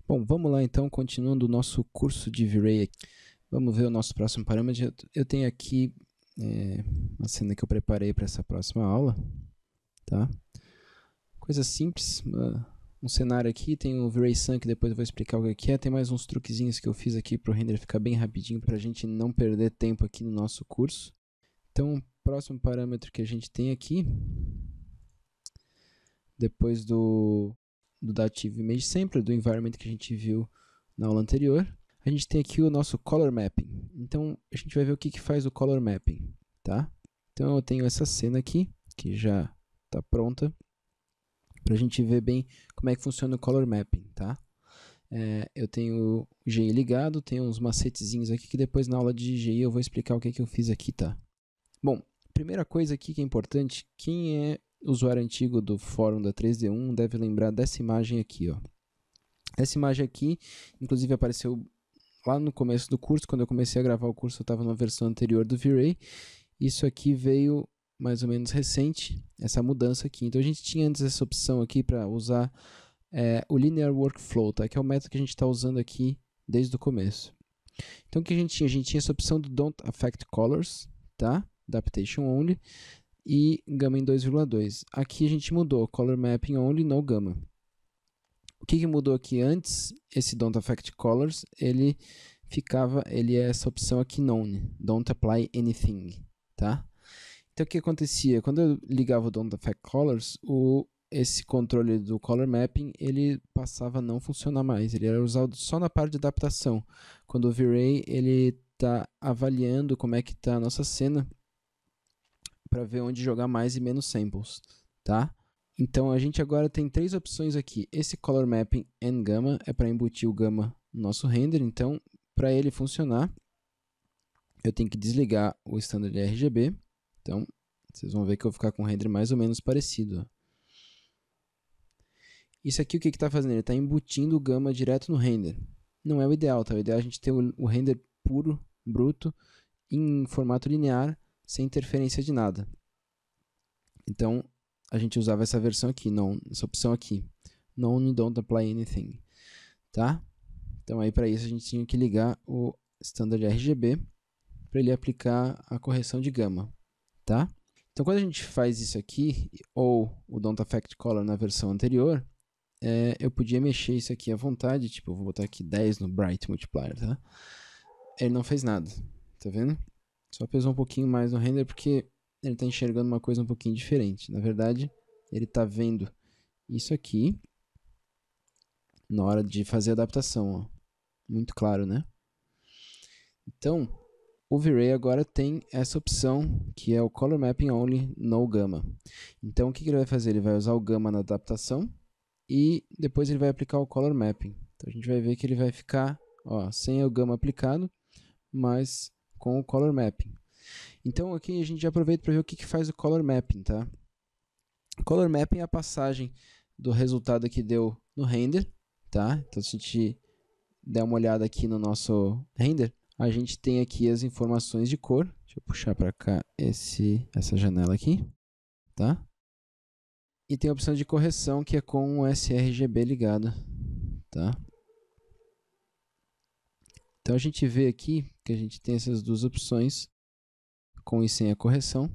Bom, vamos lá então, continuando o nosso curso de V-Ray aqui. Vamos ver o nosso próximo parâmetro. Eu tenho aqui uma cena que eu preparei para essa próxima aula, tá? Coisa simples, um cenário aqui, tem o V-Ray Sun, que depois eu vou explicar o que é. Tem mais uns truquezinhos que eu fiz aqui para o render ficar bem rapidinho, para a gente não perder tempo aqui no nosso curso. Então, o próximo parâmetro que a gente tem aqui, depois do Dative Image Sampler, do environment que a gente viu na aula anterior, a gente tem aqui o nosso Color Mapping. Então, a gente vai ver o que faz o Color Mapping, tá? Então, eu tenho essa cena aqui, que já está pronta, para a gente ver bem como é que funciona o Color Mapping, tá? Eu tenho o GI ligado, tenho uns macetezinhos aqui, que depois na aula de GI eu vou explicar o que eu fiz aqui, tá? Bom, primeira coisa aqui que é importante, quem é usuário antigo do fórum da 3D1 deve lembrar dessa imagem aqui, ó. Essa imagem aqui, inclusive apareceu lá no começo do curso, quando eu comecei a gravar o curso eu estava numa versão anterior do V-Ray. Isso aqui veio mais ou menos recente, essa mudança aqui. Então a gente tinha antes essa opção aqui para usar o Linear Workflow, tá? Que é o método que a gente está usando aqui desde o começo. Então o que a gente tinha? A gente tinha essa opção do Don't Affect Colors, tá? Adaptation Only e Gamma em 2,2. Aqui a gente mudou Color Mapping Only, no Gamma. O que mudou aqui antes? Esse Don't Affect Colors, ele é essa opção aqui None, Don't Apply Anything, tá? Então o que acontecia? Quando eu ligava o Don't Affect Colors, esse controle do Color Mapping, ele passava a não funcionar mais, ele era usado só na parte de adaptação. Quando o V-Ray, ele está avaliando como é que está a nossa cena, para ver onde jogar mais e menos samples, tá? Então a gente agora tem três opções aqui. Esse Color Mapping and Gamma é para embutir o Gamma no nosso render. Então, para ele funcionar, eu tenho que desligar o Standard RGB. Então, vocês vão ver que eu vou ficar com um render mais ou menos parecido, ó. Isso aqui o que está fazendo? Ele está embutindo o Gamma direto no render. Não é o ideal, tá? O ideal é a gente ter o render puro, bruto, em formato linear, sem interferência de nada. Então, a gente usava essa versão aqui, essa opção aqui. None, Don't Apply Anything. Tá? Então, aí para isso a gente tinha que ligar o Standard RGB para ele aplicar a correção de Gamma. Tá? Então, quando a gente faz isso aqui, ou o Don't Affect Color na versão anterior, eu podia mexer isso aqui à vontade. Tipo, eu vou botar aqui 10 no Bright Multiplier, tá? Ele não fez nada. Tá vendo? Só pesou um pouquinho mais no render porque ele está enxergando uma coisa um pouquinho diferente. Na verdade, ele está vendo isso aqui na hora de fazer a adaptação, ó. Muito claro, né? Então, o V-Ray agora tem essa opção, que é o Color Mapping Only, no Gamma. Então, o que ele vai fazer? Ele vai usar o Gamma na adaptação e depois ele vai aplicar o Color Mapping. Então, a gente vai ver que ele vai ficar, ó, sem o Gamma aplicado, mas com o Color Mapping. Então aqui a gente já aproveita para ver o que faz o Color Mapping, tá? O Color Mapping é a passagem do resultado que deu no render, tá? Então se a gente der uma olhada aqui no nosso render, a gente tem aqui as informações de cor. Deixa eu puxar para cá essa janela aqui, tá? E tem a opção de correção que é com o sRGB ligado, tá? Então a gente vê aqui que a gente tem essas duas opções, com e sem a correção.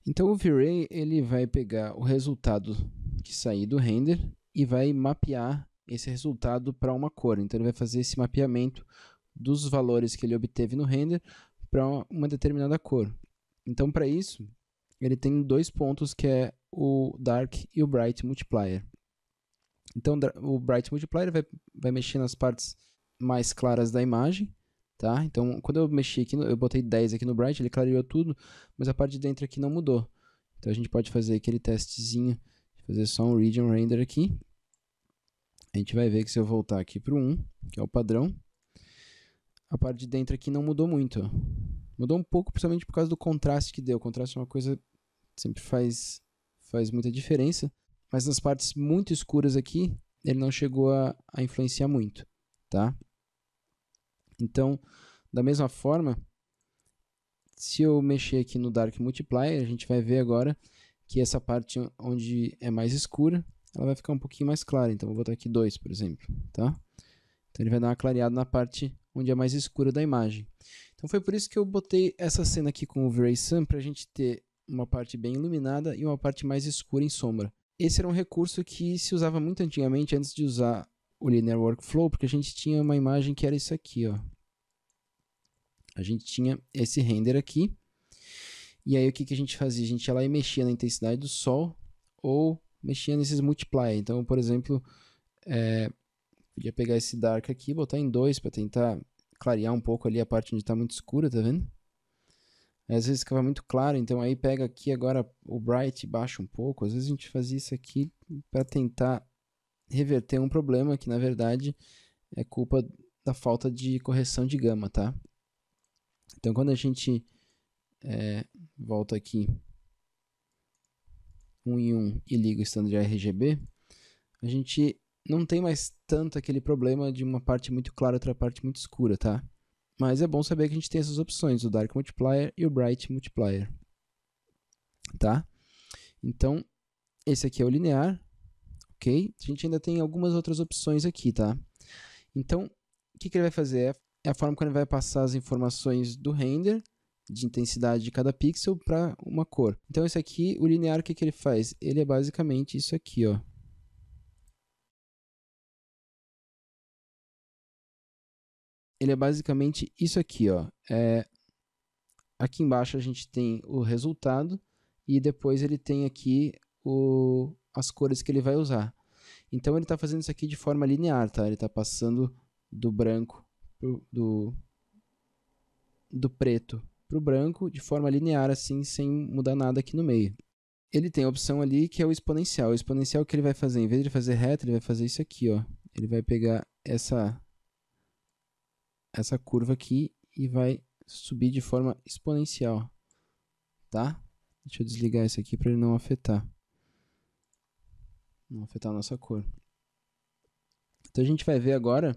Então o V-Ray ele vai pegar o resultado que sair do render e vai mapear esse resultado para uma cor. Então ele vai fazer esse mapeamento dos valores que ele obteve no render para uma determinada cor. Então para isso ele tem dois pontos, que é o Dark e o Bright Multiplier. Então o Bright Multiplier vai mexer nas partes mais claras da imagem. Tá? Então, quando eu mexi aqui, eu botei 10 aqui no Bright, ele clareou tudo, mas a parte de dentro aqui não mudou. Então, a gente pode fazer aquele testezinho, fazer só um Region Render aqui. A gente vai ver que se eu voltar aqui para o 1, que é o padrão, a parte de dentro aqui não mudou muito, ó. Mudou um pouco, principalmente por causa do contraste que deu. O contraste é uma coisa que sempre faz muita diferença, mas nas partes muito escuras aqui, ele não chegou a influenciar muito, tá? Então, da mesma forma, se eu mexer aqui no Dark Multiplier, a gente vai ver agora que essa parte onde é mais escura, ela vai ficar um pouquinho mais clara. Então, vou botar aqui 2, por exemplo, tá? Então, ele vai dar uma clareada na parte onde é mais escura da imagem. Então, foi por isso que eu botei essa cena aqui com o V-Ray Sun, para a gente ter uma parte bem iluminada e uma parte mais escura em sombra. Esse era um recurso que se usava muito antigamente, antes de usar o Linear Workflow, porque a gente tinha uma imagem que era isso aqui, ó. A gente tinha esse render aqui, e aí o que a gente fazia? A gente ia lá e mexia na intensidade do sol, ou mexia nesses multiplier. Então, por exemplo, podia pegar esse dark aqui, botar em 2 para tentar clarear um pouco ali a parte onde está muito escura, tá vendo? Às vezes ficava muito claro, então aí pega aqui agora o bright, baixa um pouco. Às vezes a gente fazia isso aqui para tentar reverter um problema que na verdade é culpa da falta de correção de gama, tá? Então quando a gente volta aqui 1 em 1 e liga o standard RGB, a gente não tem mais tanto aquele problema de uma parte muito clara e outra parte muito escura, tá? Mas é bom saber que a gente tem essas opções, o Dark Multiplier e o Bright Multiplier, tá? Então, esse aqui é o linear, ok? A gente ainda tem algumas outras opções aqui, tá? Então, o que ele vai fazer? É a forma como ele vai passar as informações do render, de intensidade de cada pixel, para uma cor. Então, esse aqui, o linear, o que ele faz? Ele é basicamente isso aqui, ó. Ele é basicamente isso aqui, ó. Aqui embaixo a gente tem o resultado e depois ele tem aqui as cores que ele vai usar. Então ele está fazendo isso aqui de forma linear, tá? Ele está passando do branco do preto para o branco de forma linear, assim, sem mudar nada aqui no meio. Ele tem a opção ali que é o exponencial. O exponencial que ele vai fazer, em vez de fazer reto, ele vai fazer isso aqui, ó. Ele vai pegar essa curva aqui e vai subir de forma exponencial, tá? Deixa eu desligar isso aqui para ele não afetar a nossa cor. Então a gente vai ver agora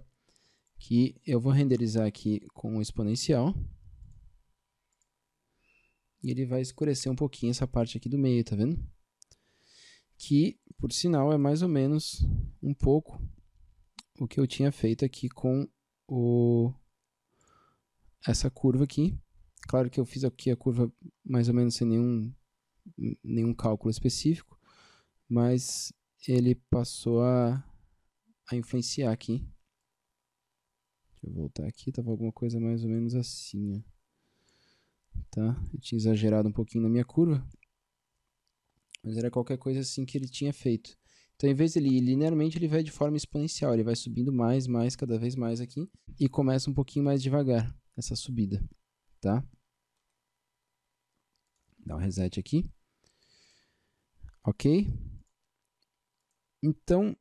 que eu vou renderizar aqui com o exponencial e ele vai escurecer um pouquinho essa parte aqui do meio, tá vendo? Que, por sinal, é mais ou menos um pouco o que eu tinha feito aqui com essa curva aqui. Claro que eu fiz aqui a curva mais ou menos sem nenhum cálculo específico, mas ele passou a influenciar aqui. Deixa eu voltar aqui, estava alguma coisa mais ou menos assim, ó. Tá? Eu tinha exagerado um pouquinho na minha curva, mas era qualquer coisa assim que ele tinha feito. Então, em vez de ele ir linearmente, ele vai de forma exponencial, ele vai subindo mais, cada vez mais aqui, e começa um pouquinho mais devagar essa subida, tá? Dá um reset aqui. Ok? Então,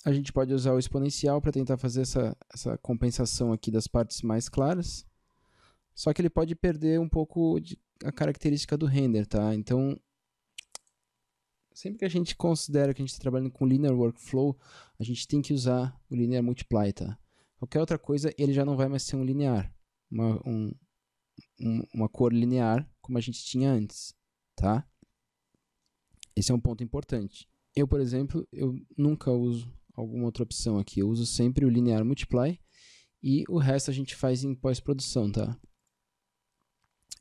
a gente pode usar o exponencial para tentar fazer essa compensação aqui das partes mais claras. Só que ele pode perder um pouco a característica do render, tá? Então, sempre que a gente considera que a gente está trabalhando com Linear Workflow, a gente tem que usar o Linear Multiply, tá? Qualquer outra coisa, ele já não vai mais ser um linear, uma cor linear, como a gente tinha antes, tá? Esse é um ponto importante. Eu, por exemplo, eu nunca uso alguma outra opção aqui. Eu uso sempre o Linear Multiply e o resto a gente faz em pós-produção, tá?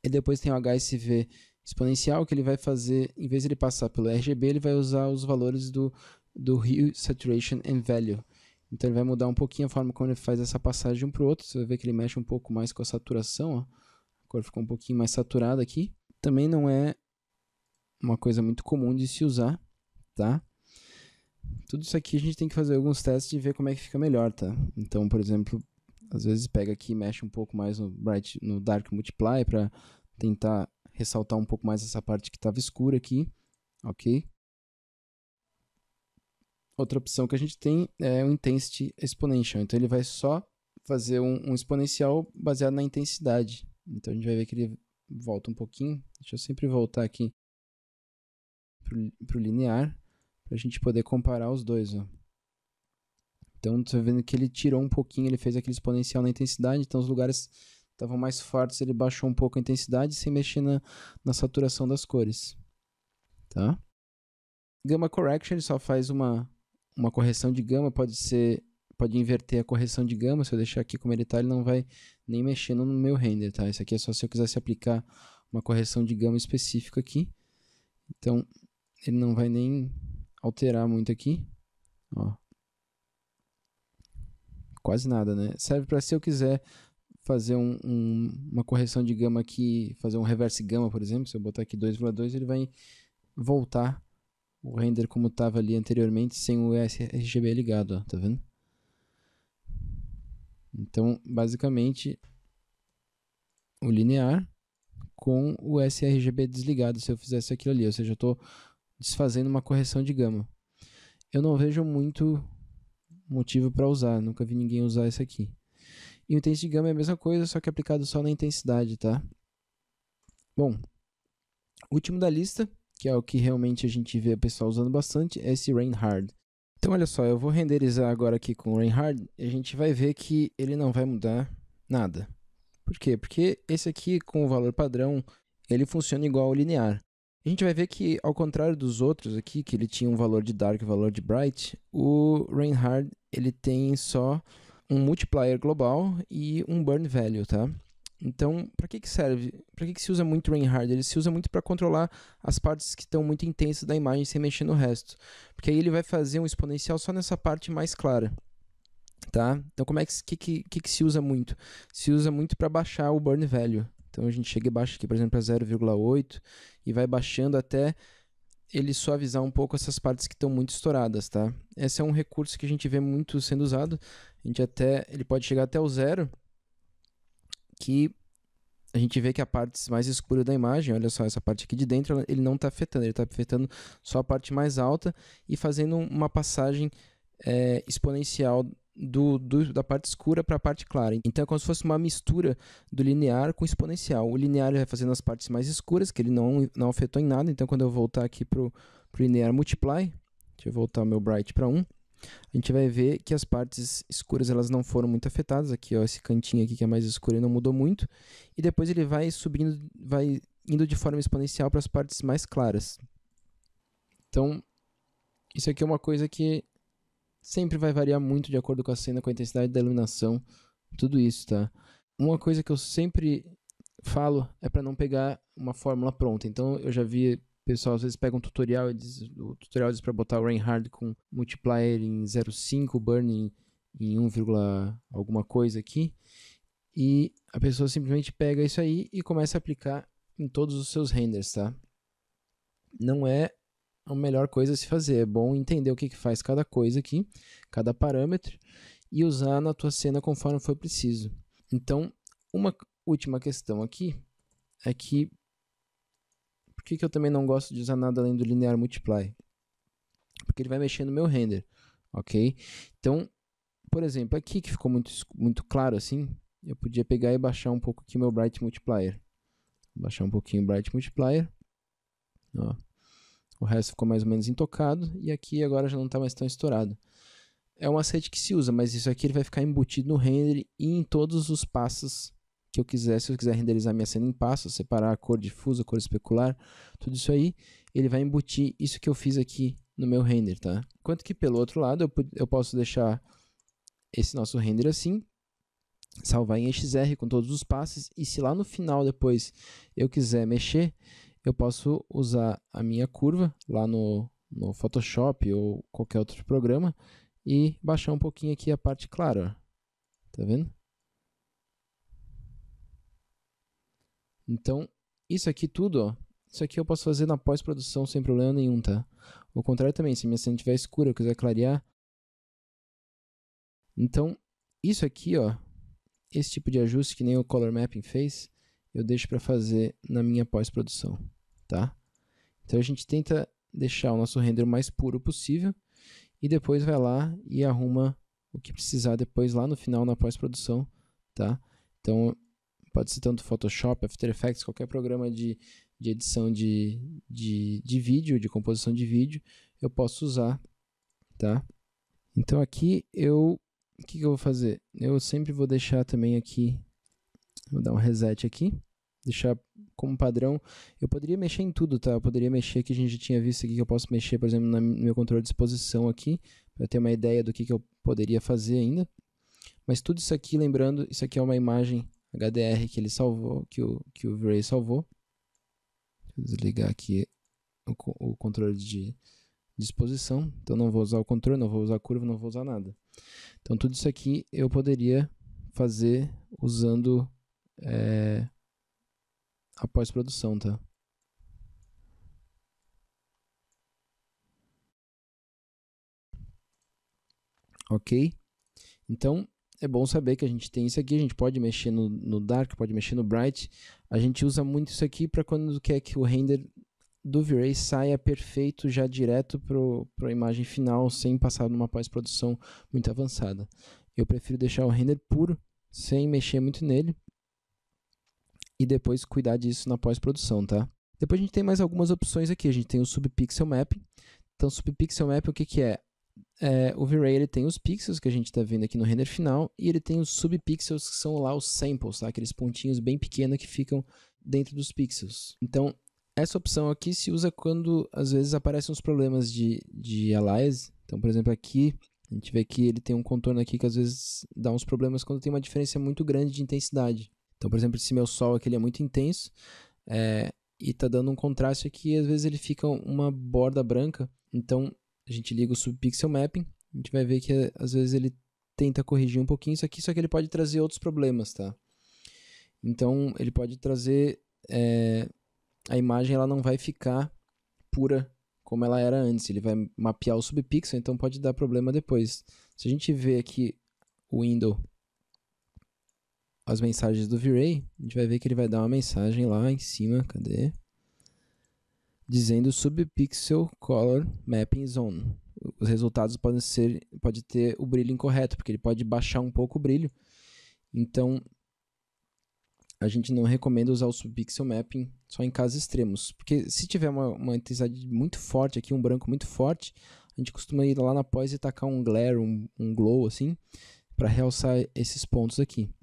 E depois tem o HSV exponencial, que ele vai fazer, em vez de ele passar pelo RGB, ele vai usar os valores do Hue, Saturation and Value. Então ele vai mudar um pouquinho a forma como ele faz essa passagem de um para o outro. Você vai ver que ele mexe um pouco mais com a saturação, ó. A cor ficou um pouquinho mais saturada aqui. Também não é uma coisa muito comum de se usar, tá? Tudo isso aqui a gente tem que fazer alguns testes e ver como é que fica melhor, tá? Então, por exemplo, às vezes pega aqui e mexe um pouco mais no Dark Multiply para tentar ressaltar um pouco mais essa parte que estava escura aqui, ok? Outra opção que a gente tem é o Intensity Exponential. Então ele vai só fazer um exponencial baseado na intensidade. Então a gente vai ver que ele volta um pouquinho. Deixa eu sempre voltar aqui para o linear, para a gente poder comparar os dois, ó. Então, você vendo que ele tirou um pouquinho, ele fez aquele exponencial na intensidade, então os lugares estavam mais fortes, ele baixou um pouco a intensidade sem mexer na saturação das cores, tá? Gamma correction, ele só faz uma correção de gama, pode inverter a correção de gama. Se eu deixar aqui como ele está, ele não vai nem mexendo no meu render, tá? Isso aqui é só se eu quisesse aplicar uma correção de gama específica aqui. Então, ele não vai nem alterar muito aqui. Ó. Quase nada, né? Serve para se eu quiser fazer uma correção de gama aqui, fazer um reverse gama, por exemplo. Se eu botar aqui 2,2, ele vai voltar o render como estava ali anteriormente, sem o sRGB ligado, ó, tá vendo? Então, basicamente, o linear com o sRGB desligado, se eu fizesse aquilo ali, ou seja, eu estou desfazendo uma correção de gama. Eu não vejo muito motivo para usar, nunca vi ninguém usar isso aqui. E o intense de gama é a mesma coisa, só que aplicado só na intensidade, tá? Bom, último da lista, que é o que realmente a gente vê o pessoal usando bastante, é esse Rain Hard. Então, olha só, eu vou renderizar agora aqui com o Rain Hard e a gente vai ver que ele não vai mudar nada. Por quê? Porque esse aqui, com o valor padrão, ele funciona igual ao linear. A gente vai ver que, ao contrário dos outros aqui, que ele tinha um valor de dark e um valor de bright, o Rain Hard ele tem só um multiplier global e um burn value, tá? Então, para que serve? Para que se usa muito Rain Hard? Ele se usa muito para controlar as partes que estão muito intensas da imagem sem mexer no resto. Porque aí ele vai fazer um exponencial só nessa parte mais clara. Tá? Então, como é que se usa muito? Se usa muito para baixar o burn value. Então, a gente chega e baixa aqui, por exemplo, para 0,8 e vai baixando até ele suavizar um pouco essas partes que estão muito estouradas, tá? Esse é um recurso que a gente vê muito sendo usado. Ele pode chegar até o zero, que a gente vê que a parte mais escura da imagem, olha só, essa parte aqui de dentro, ele não está afetando, ele está afetando só a parte mais alta e fazendo uma passagem exponencial da parte escura para a parte clara. Então é como se fosse uma mistura do linear com exponencial. O linear vai fazendo as partes mais escuras, que ele não afetou em nada. Então quando eu voltar aqui para o linear multiply, deixa eu voltar o meu bright para 1, a gente vai ver que as partes escuras elas não foram muito afetadas. Aqui, ó, esse cantinho aqui que é mais escuro não mudou muito. E depois ele vai subindo, vai indo de forma exponencial para as partes mais claras. Então, isso aqui é uma coisa que sempre vai variar muito de acordo com a cena, com a intensidade da iluminação, tudo isso, tá? Uma coisa que eu sempre falo é para não pegar uma fórmula pronta. Então, eu já vi pessoal, às vezes pega um tutorial, o tutorial diz para botar o Rain Hard com multiplier em 0,5, burn em 1, alguma coisa aqui, e a pessoa simplesmente pega isso aí e começa a aplicar em todos os seus renders, tá? Não é a melhor coisa a se fazer, é bom entender o que faz cada coisa aqui, cada parâmetro, e usar na tua cena conforme for preciso. Então, uma última questão aqui é que por que eu também não gosto de usar nada além do linear multiply? Porque ele vai mexer no meu render, ok? Então, por exemplo, aqui que ficou muito claro assim, eu podia pegar e baixar um pouco aqui meu bright multiplier. Vou baixar um pouquinho o bright multiplier. Ó. O resto ficou mais ou menos intocado e aqui agora já não está mais tão estourado. É um macete que se usa, mas isso aqui ele vai ficar embutido no render e em todos os passos que eu quiser. Se eu quiser renderizar minha cena em passos, separar a cor difusa, a cor especular, tudo isso aí, ele vai embutir isso que eu fiz aqui no meu render, tá? Enquanto que pelo outro lado eu posso deixar esse nosso render assim, salvar em EXR com todos os passos, e se lá no final depois eu quiser mexer, eu posso usar a minha curva lá no Photoshop ou qualquer outro programa e baixar um pouquinho aqui a parte clara, ó. Tá vendo? Então, isso aqui tudo, ó, isso aqui eu posso fazer na pós-produção sem problema nenhum, tá? O contrário também, se minha cena estiver escura, eu quiser clarear. Então, isso aqui, ó, esse tipo de ajuste que nem o Color Mapping fez, eu deixo para fazer na minha pós-produção, tá? Então a gente tenta deixar o nosso render o mais puro possível e depois vai lá e arruma o que precisar depois lá no final na pós-produção, tá? Então pode ser tanto Photoshop, After Effects, qualquer programa de edição de vídeo, de composição de vídeo, eu posso usar, tá? Então aqui o que eu vou fazer? Eu sempre vou deixar também aqui, vou dar um reset aqui, deixar como padrão. Eu poderia mexer em tudo, tá? Eu poderia mexer, que a gente já tinha visto aqui, que eu posso mexer, por exemplo, no meu controle de exposição aqui, para ter uma ideia do que eu poderia fazer ainda. Mas tudo isso aqui, lembrando, isso aqui é uma imagem HDR que ele salvou, que o V-Ray salvou. Deixa eu desligar aqui o controle de exposição. Então não vou usar o controle, não vou usar a curva, não vou usar nada. Então tudo isso aqui eu poderia fazer usando a pós-produção, tá? Ok? Então é bom saber que a gente tem isso aqui, a gente pode mexer no Dark, pode mexer no Bright. A gente usa muito isso aqui para quando quer que o render do V-Ray saia perfeito já direto para a imagem final, sem passar numa pós-produção muito avançada. Eu prefiro deixar o render puro, sem mexer muito nele, e depois cuidar disso na pós-produção, tá? Depois a gente tem mais algumas opções aqui. A gente tem o Subpixel Mapping. Então, Subpixel Mapping, o que é? O V-Ray ele tem os pixels que a gente está vendo aqui no render final, e ele tem os subpixels que são lá os samples, tá? Aqueles pontinhos bem pequenos que ficam dentro dos pixels. Então, essa opção aqui se usa quando às vezes aparecem uns problemas de alias. Então, por exemplo, aqui a gente vê que ele tem um contorno aqui que às vezes dá uns problemas quando tem uma diferença muito grande de intensidade. Então, por exemplo, esse meu sol aqui ele é muito intenso e está dando um contraste aqui, e às vezes ele fica uma borda branca. Então, a gente liga o Subpixel Mapping, a gente vai ver que às vezes ele tenta corrigir um pouquinho isso aqui, só que ele pode trazer outros problemas, tá? Então, ele pode trazer... a imagem ela não vai ficar pura como ela era antes, ele vai mapear o subpixel, então pode dar problema depois. Se a gente vê aqui o window, as mensagens do V-Ray, a gente vai ver que ele vai dar uma mensagem lá em cima, cadê? Dizendo Subpixel Color Mapping Zone. Os resultados pode ter o brilho incorreto, porque ele pode baixar um pouco o brilho. Então, a gente não recomenda usar o Subpixel Mapping só em casos extremos. Porque se tiver uma intensidade muito forte aqui, um branco muito forte, a gente costuma ir lá na pós e tacar um glare, um glow assim, para realçar esses pontos aqui.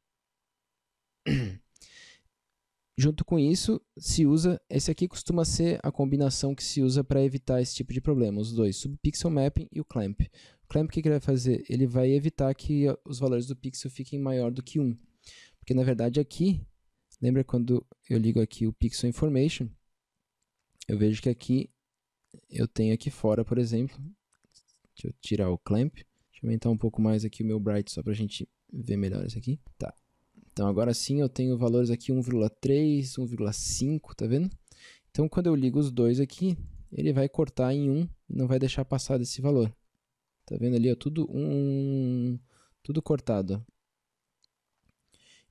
Junto com isso, se usa, esse aqui costuma ser a combinação que se usa para evitar esse tipo de problema, os dois, Subpixel Mapping e o Clamp. O Clamp, o que ele vai fazer? Ele vai evitar que os valores do pixel fiquem maior do que 1. Porque, na verdade, aqui, lembra quando eu ligo aqui o Pixel Information, eu vejo que aqui, eu tenho aqui fora, por exemplo, deixa eu tirar o Clamp, deixa eu aumentar um pouco mais aqui o meu Bright, só para a gente ver melhor isso aqui. Tá. Então, agora sim eu tenho valores aqui 1,3, 1,5, tá vendo? Então, quando eu ligo os dois aqui, ele vai cortar em 1 e não vai deixar passar desse valor. Tá vendo ali, ó, tudo cortado. Ó.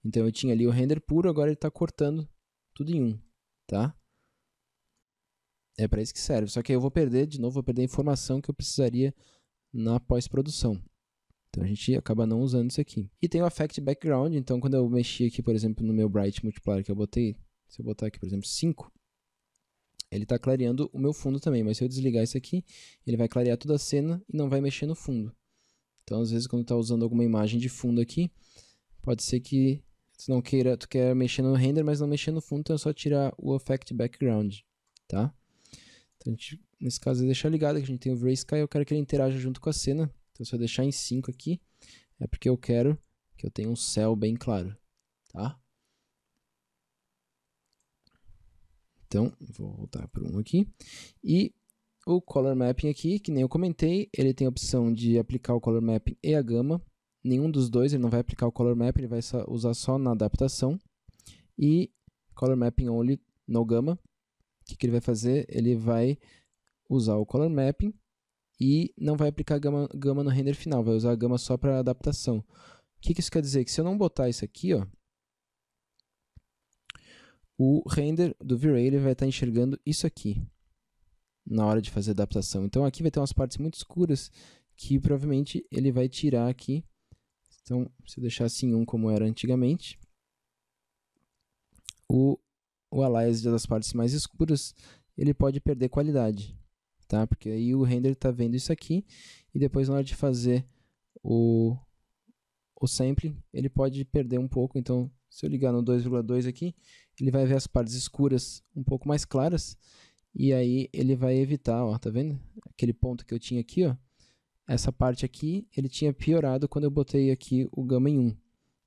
Então, eu tinha ali o render puro, agora ele está cortando tudo em 1, tá? É para isso que serve. Só que aí eu vou perder, de novo, a informação que eu precisaria na pós-produção. Então a gente acaba não usando isso aqui. E tem o Affect Background, então quando eu mexi aqui, por exemplo, no meu Bright Multiplier que eu botei, se eu botar aqui, por exemplo, 5, ele está clareando o meu fundo também, mas se eu desligar isso aqui, ele vai clarear toda a cena e não vai mexer no fundo. Então às vezes quando está usando alguma imagem de fundo aqui, pode ser que tu quer mexer no render, mas não mexer no fundo, então é só tirar o Affect Background, tá? Então a gente, nesse caso, deixar ligado que a gente tem o V-Ray Sky, eu quero que ele interaja junto com a cena. Então, se eu deixar em 5 aqui, é porque eu quero que eu tenha um céu bem claro, tá? Então, vou voltar para 1 aqui. E o Color Mapping aqui, que nem eu comentei, ele tem a opção de aplicar o Color Mapping e a gama. Nenhum dos dois, ele não vai aplicar o Color Mapping, ele vai usar só na adaptação. E Color Mapping Only no gama. O que ele vai fazer? Ele vai usar o Color Mapping e não vai aplicar gama no render final, vai usar a gama só para adaptação. O que isso quer dizer? Que se eu não botar isso aqui, ó, o render do V-Ray ele vai estar enxergando isso aqui na hora de fazer a adaptação. Então aqui vai ter umas partes muito escuras que provavelmente ele vai tirar aqui. Então, se eu deixar assim 1 como era antigamente, o alias das partes mais escuras ele pode perder qualidade. Tá? Porque aí o render está vendo isso aqui e depois na hora de fazer o sampling, ele pode perder um pouco. Então, se eu ligar no 2,2 aqui, ele vai ver as partes escuras um pouco mais claras, e aí ele vai evitar, ó, tá vendo? Aquele ponto que eu tinha aqui, ó, essa parte aqui, ele tinha piorado quando eu botei aqui o gama em 1,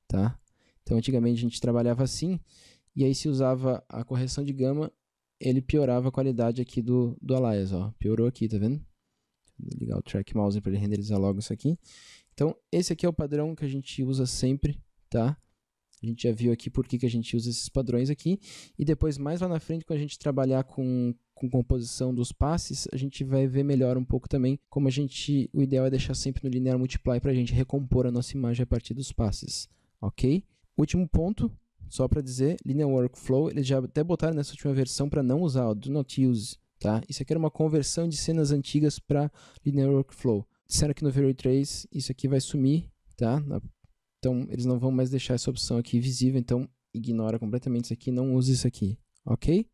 tá? Então, antigamente a gente trabalhava assim, e aí se usava a correção de gama, ele piorava a qualidade aqui do alias, ó. Piorou aqui, tá vendo? Vou ligar o track mouse para ele renderizar logo isso aqui. Então, esse aqui é o padrão que a gente usa sempre, tá? A gente já viu aqui por que a gente usa esses padrões aqui. E depois, mais lá na frente, quando a gente trabalhar com composição dos passes, a gente vai ver melhor um pouco também como o ideal é deixar sempre no linear multiply para a gente recompor a nossa imagem a partir dos passes, ok? Último ponto, só para dizer, Linear Workflow, eles já até botaram nessa última versão para não usar, ó, do not use, tá? Isso aqui era uma conversão de cenas antigas para Linear Workflow. Disseram que no V-Ray 3 isso aqui vai sumir, tá? Então, eles não vão mais deixar essa opção aqui visível, então ignora completamente isso aqui, não use isso aqui, ok?